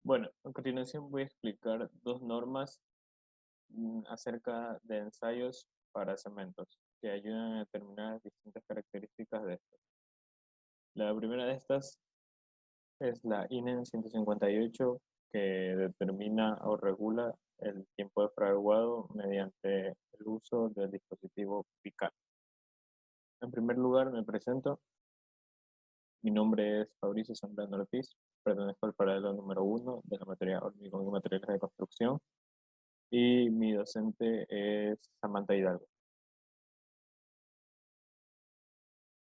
Bueno, a continuación voy a explicar dos normas acerca de ensayos para cementos que ayudan a determinar distintas características de estos. La primera de estas es la INEN 158, que determina o regula el tiempo de fraguado mediante el uso del dispositivo PICAT. En primer lugar, me presento. Mi nombre es Fabricio Zambrano Ortiz, pertenezco al paralelo número 1 de la materia Hormigón y Materiales de Construcción y mi docente es Samantha Hidalgo.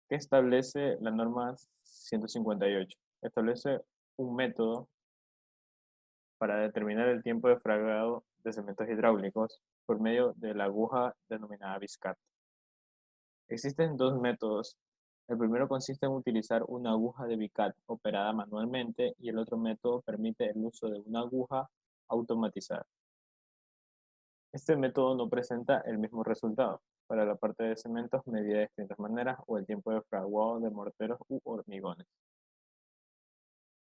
¿Qué establece la norma 158? Establece un método para determinar el tiempo de fragado de cementos hidráulicos por medio de la aguja denominada Biscat. Existen dos métodos. El primero consiste en utilizar una aguja de Biscat operada manualmente y el otro método permite el uso de una aguja automatizada. Este método no presenta el mismo resultado. Para la parte de cementos medida de distintas maneras o el tiempo de fraguado de morteros u hormigones.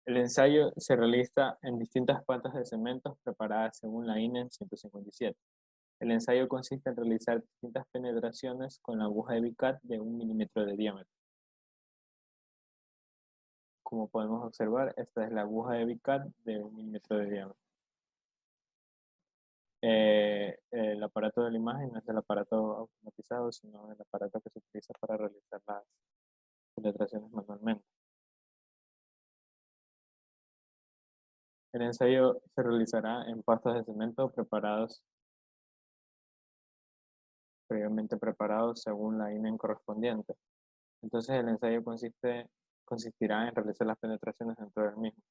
El ensayo se realiza en distintas plantas de cementos preparadas según la INEN 157. El ensayo consiste en realizar distintas penetraciones con la aguja de Bicat de 1 milímetro de diámetro. Como podemos observar, esta es la aguja de Bicat de 1 milímetro de diámetro. El aparato de la imagen no es el aparato automatizado, sino el aparato que se utiliza para realizar las penetraciones manualmente. El ensayo se realizará en pastas de cemento previamente preparados según la INEN correspondiente. Entonces el ensayo consistirá en realizar las penetraciones dentro del mismo.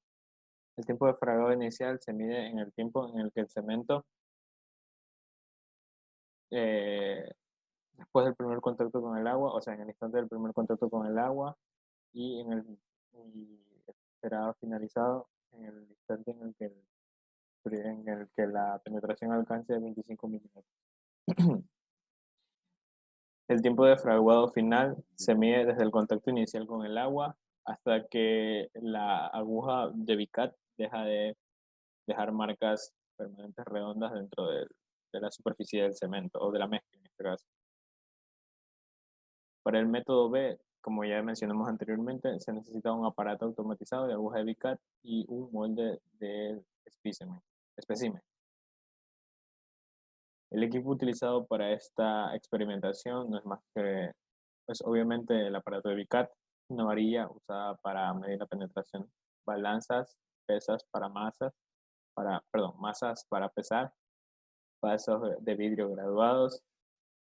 El tiempo de fragado inicial se mide en el tiempo en el que el cemento, eh, después del primer contacto con el agua, o sea, en el instante del primer contacto con el agua y y será finalizado en el instante en el que la penetración alcance 25 milímetros. El tiempo de fraguado final se mide desde el contacto inicial con el agua hasta que la aguja de Bicat deja de dejar marcas permanentes redondas dentro de la superficie del cemento o de la mezcla en este caso. Para el método B, como ya mencionamos anteriormente, se necesita un aparato automatizado de aguja de Bicat y un molde de espécimen. El equipo utilizado para esta experimentación no es más que, pues obviamente el aparato de Bicat, una varilla usada para medir la penetración, balanzas, pesas para masas para pesar, vasos de vidrio graduados,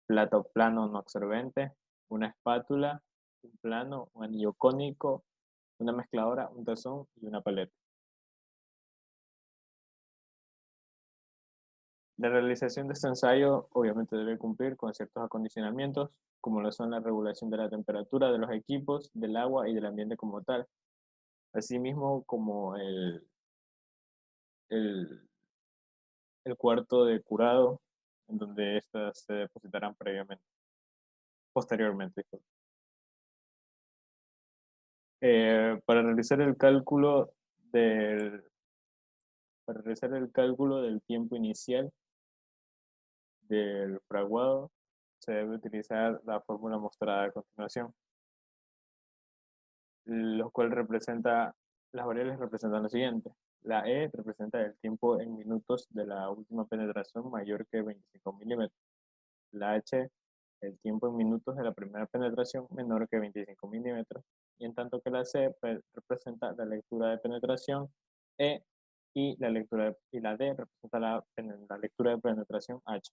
plato plano no absorbente, una espátula, un plano, un anillo cónico, una mezcladora, un tazón y una paleta. La realización de este ensayo obviamente debe cumplir con ciertos acondicionamientos, como lo son la regulación de la temperatura de los equipos, del agua y del ambiente como tal, asimismo como el, el cuarto de curado, en donde éstas se depositarán posteriormente. Para realizar el cálculo del, para realizar el cálculo del tiempo inicial del fraguado, se debe utilizar la fórmula mostrada a continuación, lo cual las variables representan lo siguiente. La E representa el tiempo en minutos de la última penetración mayor que 25 milímetros. La H, el tiempo en minutos de la primera penetración menor que 25 milímetros. Y en tanto que la C representa la lectura de penetración E y la D representa la lectura de penetración H.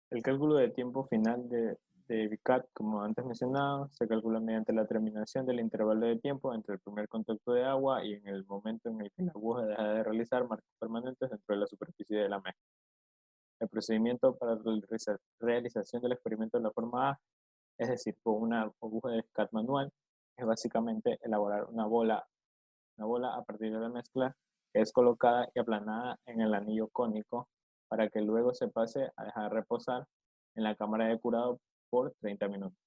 El cálculo de tiempo final de Vicat, como antes mencionado, se calcula mediante la terminación del intervalo de tiempo entre el primer contacto de agua y en el momento en el que la aguja deja de realizar marcas permanentes dentro de la superficie de la mezcla. El procedimiento para la realización del experimento de la forma A, es decir, con una aguja de Vicat manual, es básicamente elaborar una bola a partir de la mezcla que es colocada y aplanada en el anillo cónico para que luego se pase a dejar reposar en la cámara de curado por 30 minutos.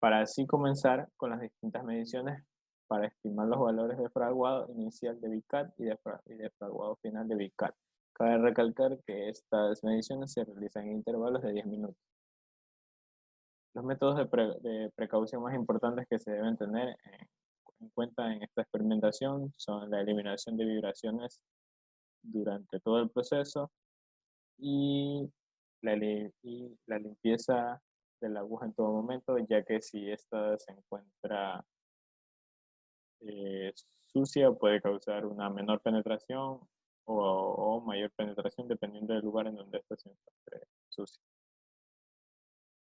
Para así comenzar con las distintas mediciones para estimar los valores de fraguado inicial de BICAT y de fraguado final de BICAT. Cabe recalcar que estas mediciones se realizan en intervalos de 10 minutos. Los métodos de precaución más importantes que se deben tener en cuenta en esta experimentación son la eliminación de vibraciones durante todo el proceso y y la limpieza de la aguja en todo momento, ya que si ésta se encuentra eh, sucia puede causar una menor penetración o mayor penetración dependiendo del lugar en donde ésta se encuentre sucia.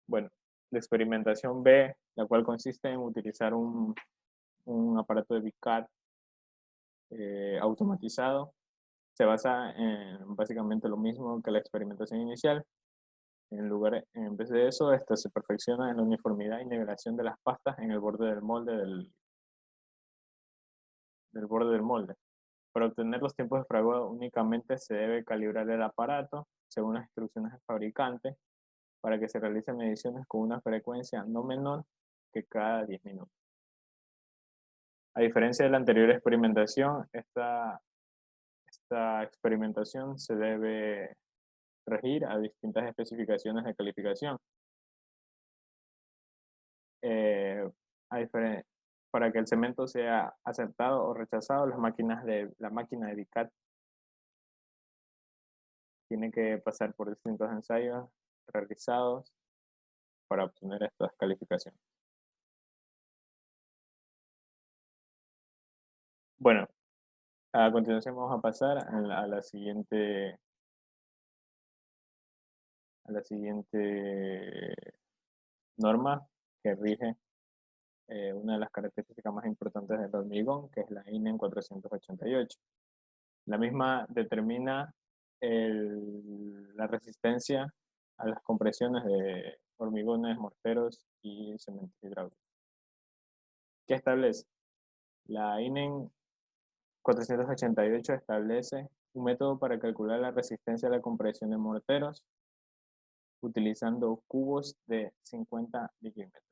Bueno, la experimentación B, la cual consiste en utilizar un aparato de BICAT automatizado, se basa en básicamente lo mismo que la experimentación inicial. En vez de eso, esta se perfecciona en la uniformidad y nivelación de las pastas en el borde del molde del borde del molde. Para obtener los tiempos de fraguado únicamente se debe calibrar el aparato según las instrucciones del fabricante para que se realicen mediciones con una frecuencia no menor que cada 10 minutos. A diferencia de la anterior experimentación, esta experimentación se debe regir a distintas especificaciones de calificación. Eh, para que el cemento sea aceptado o rechazado, la máquina de BICAT tiene que pasar por distintos ensayos realizados para obtener estas calificaciones. Bueno, a continuación vamos a pasar a la siguiente norma que rige una de las características más importantes del hormigón, que es la INEN 488. La misma determina la resistencia a las compresiones de hormigones, morteros y cemento hidráulico. ¿Qué establece? La INEN 488 establece un método para calcular la resistencia a la compresión de morteros utilizando cubos de 50 milímetros.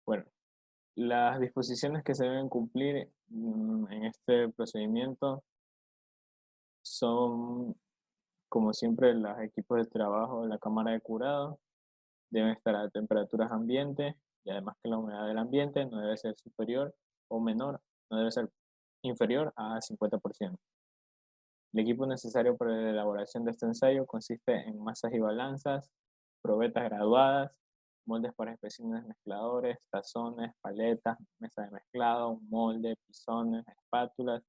Bueno, las disposiciones que se deben cumplir en este procedimiento son, como siempre, los equipos de trabajo de la cámara de curado deben estar a temperaturas ambiente y además que la humedad del ambiente no debe ser superior o menor, no debe ser inferior a 50%. El equipo necesario para la elaboración de este ensayo consiste en masas y balanzas, probetas graduadas, moldes para especímenes mezcladores, tazones, paletas, mesa de mezclado, un molde, pisones, espátulas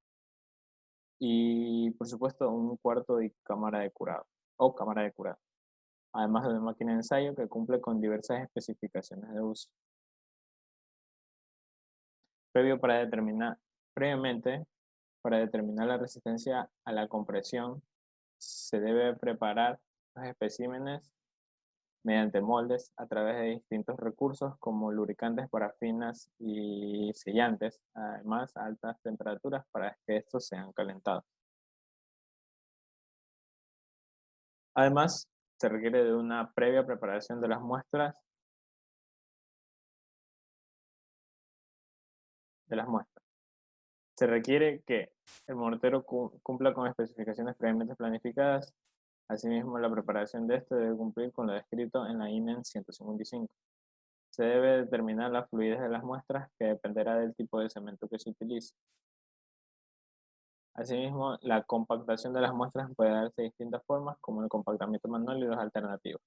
y, por supuesto, un cuarto de cámara de curado o cámara de curado, además de una máquina de ensayo que cumple con diversas especificaciones de uso. Previamente, para determinar la resistencia a la compresión, se debe preparar los especímenes mediante moldes a través de distintos recursos como lubricantes, parafinas y sellantes, además a altas temperaturas para que estos sean calentados. Además, se requiere de una previa preparación de las muestras. Se requiere que el mortero cumpla con especificaciones previamente planificadas. Asimismo, la preparación de este debe cumplir con lo descrito en la INEN 155. Se debe determinar la fluidez de las muestras, que dependerá del tipo de cemento que se utilice. Asimismo, la compactación de las muestras puede darse de distintas formas, como el compactamiento manual y los alternativos.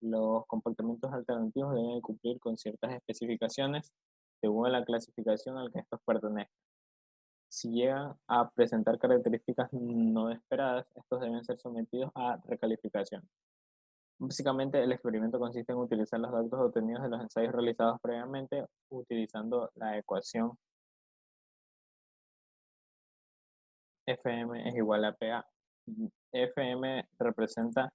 Los compactamientos alternativos deben cumplir con ciertas especificaciones según la clasificación al que estos pertenecen. Si llegan a presentar características no esperadas, estos deben ser sometidos a recalificación. Básicamente, el experimento consiste en utilizar los datos obtenidos de los ensayos realizados previamente, utilizando la ecuación Fm es igual a Pa. Fm representa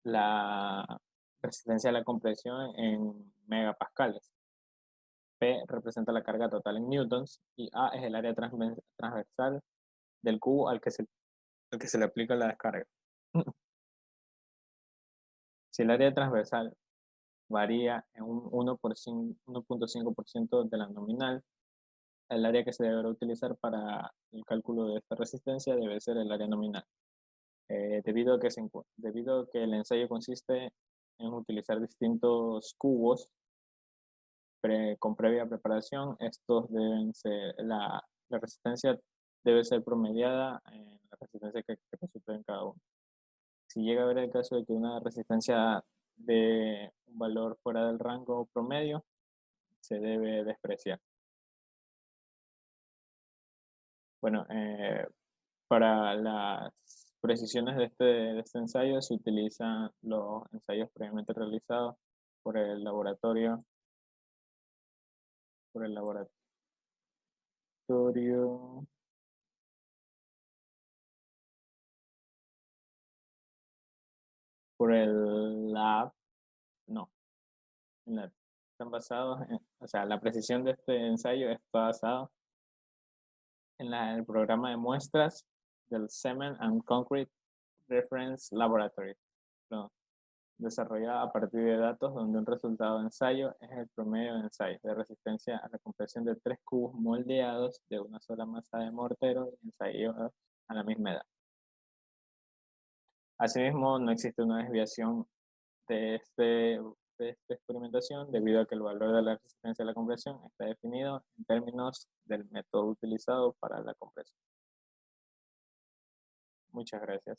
la resistencia a la compresión en megapascales. P representa la carga total en newtons y A es el área transversal del cubo al que se le aplica la descarga. Si el área transversal varía en un 1.5% de la nominal. El área que se deberá utilizar para el cálculo de esta resistencia debe ser el área nominal. Debido a que el ensayo consiste en utilizar distintos cubos con previa preparación, la resistencia debe ser promediada en la resistencia que resulte en cada uno. Si llega a haber el caso de que una resistencia de un valor fuera del rango promedio, se debe despreciar. Bueno, para las precisiones de este ensayo se utilizan los ensayos previamente realizados por el laboratorio, por el laboratorio, por el lab, no, están basados o sea, la precisión de este ensayo está basada en el programa de muestras del Cement and Concrete Reference Laboratory, ¿no? Desarrollada a partir de datos donde un resultado de ensayo es el promedio de ensayos de resistencia a la compresión de 3 cubos moldeados de una sola masa de mortero y ensayados a la misma edad. Asimismo, no existe una desviación de esta experimentación debido a que el valor de la resistencia a la compresión está definido en términos del método utilizado para la compresión. Muchas gracias.